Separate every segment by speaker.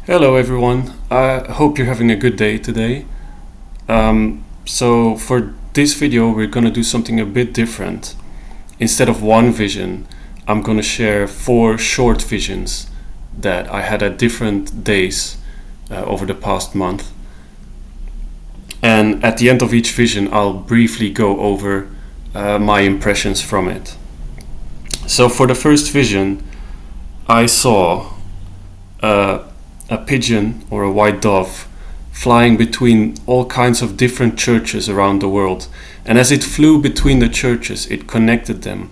Speaker 1: Hello everyone, I hope you're having a good day today. So for this video we're gonna do something a bit different. Instead of one vision, I'm gonna share 4 short visions that I had at different days over the past month. And at the end of each vision I'll briefly go over my impressions from it. So for the first vision, I saw a pigeon or a white dove flying between all kinds of different churches around the world. And as it flew between the churches, it connected them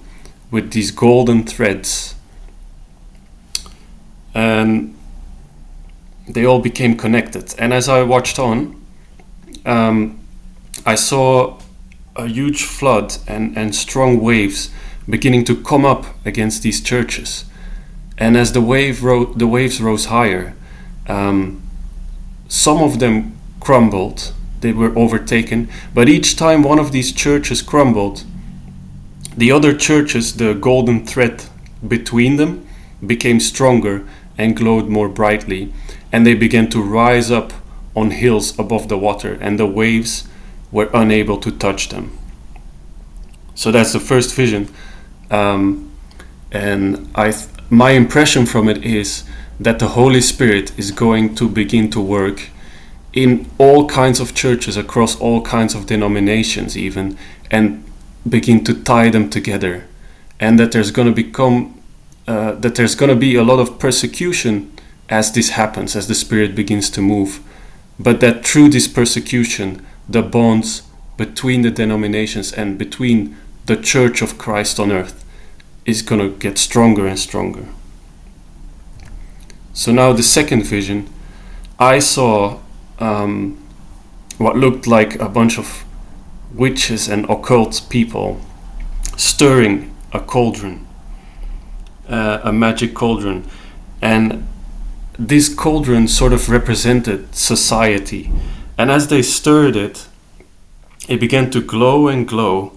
Speaker 1: with these golden threads. And they all became connected. And as I watched on, I saw a huge flood and strong waves beginning to come up against these churches. And as the waves rose higher, some of them crumbled, they were overtaken, but each time one of these churches crumbled, the other churches, the golden thread between them, became stronger and glowed more brightly, and they began to rise up on hills above the water, and the waves were unable to touch them. So that's the first vision, and my impression from it is that the Holy Spirit is going to begin to work in all kinds of churches across all kinds of denominations even, and begin to tie them together, and that there's going to be a lot of persecution as this happens, as the Spirit begins to move, but that through this persecution the bonds between the denominations and between the Church of Christ on earth is going to get stronger and stronger. So now the second vision, I saw what looked like a bunch of witches and occult people stirring a cauldron, a magic cauldron, and this cauldron sort of represented society, and as they stirred it, it began to glow and glow,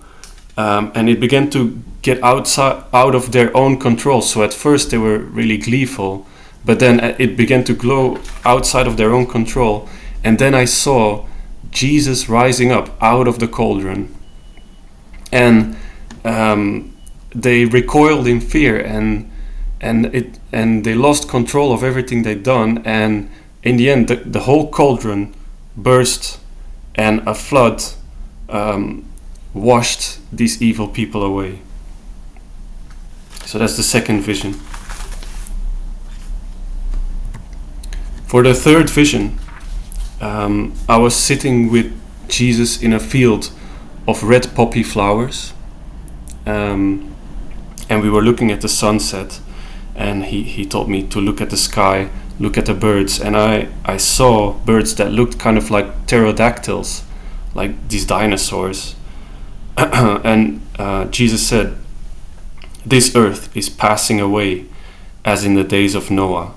Speaker 1: and it began to get out of their own control. So at first they were really gleeful, but then it began to glow outside of their own control. And then I saw Jesus rising up out of the cauldron. And they recoiled in fear, and they lost control of everything they'd done. And in the end, the whole cauldron burst, and a flood washed these evil people away. So that's the second vision. For the third vision, I was sitting with Jesus in a field of red poppy flowers, and we were looking at the sunset, and he told me to look at the sky, look at the birds, and I saw birds that looked kind of like pterodactyls, like these dinosaurs. And Jesus said, "This earth is passing away as in the days of Noah.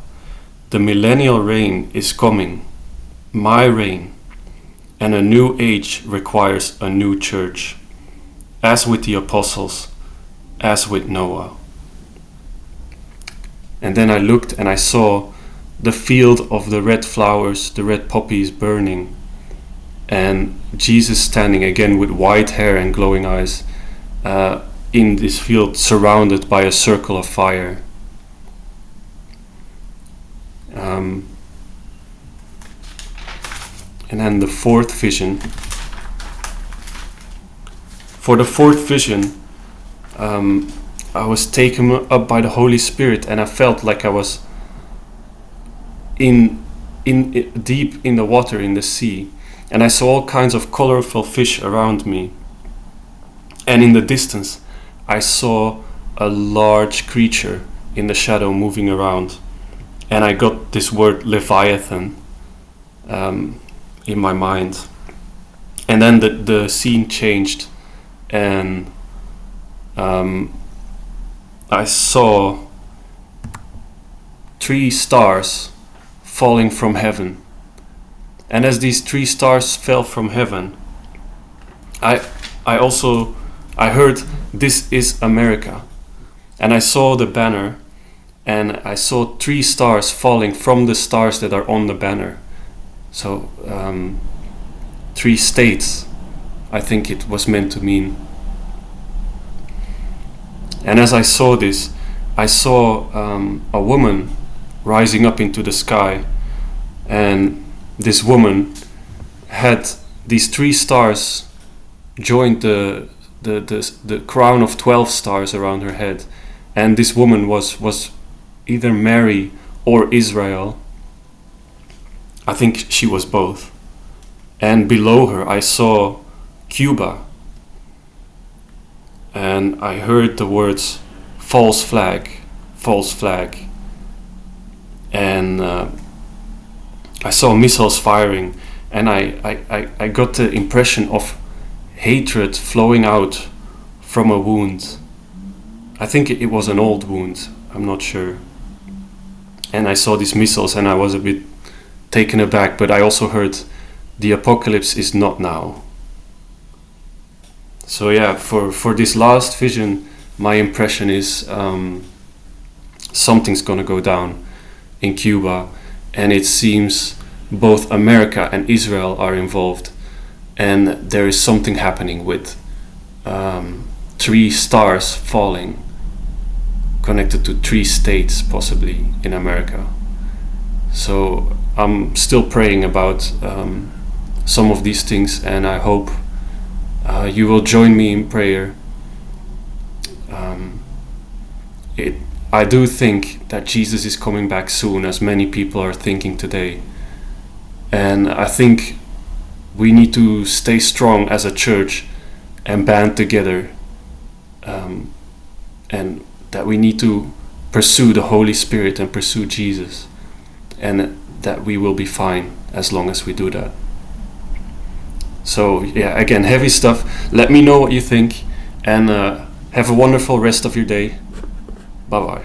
Speaker 1: The millennial reign is coming, my reign, and a new age requires a new church, as with the apostles, as with Noah." And then I looked and I saw the field of the red flowers, the red poppies burning, and Jesus standing again with white hair and glowing eyes in this field, surrounded by a circle of fire. And then the fourth vision. For the fourth vision, I was taken up by the Holy Spirit, and I felt like I was in deep in the water, in the sea, and I saw all kinds of colorful fish around me. And in the distance, I saw a large creature in the shadow moving around, and I got this word Leviathan in my mind. And then the scene changed, and I saw 3 stars falling from heaven. And as these 3 stars fell from heaven, I heard, "This is America." And I saw the banner and I saw 3 stars falling from the stars that are on the banner. So 3 states, I think it was meant to mean. And as I saw this, I saw a woman rising up into the sky, and this woman had these 3 stars joined the crown of 12 stars around her head, and this woman was either Mary or Israel. I think she was both. And below her I saw Cuba, and I heard the words false flag, false flag, and I saw missiles firing, and I got the impression of hatred flowing out from a wound. I think it was an old wound, I'm not sure. And I saw these missiles and I was a bit taken aback, but I also heard the apocalypse is not now. So yeah, for this last vision, my impression is something's gonna go down in Cuba, and it seems both America and Israel are involved, and there is something happening with 3 stars falling, connected to 3 states possibly in America. So I'm still praying about some of these things, and I hope you will join me in prayer. I do think that Jesus is coming back soon, as many people are thinking today. And I think we need to stay strong as a church and band together, and that we need to pursue the Holy Spirit and pursue Jesus, and that we will be fine as long as we do that. So yeah, again, heavy stuff. Let me know what you think, and have a wonderful rest of your day. Bye bye.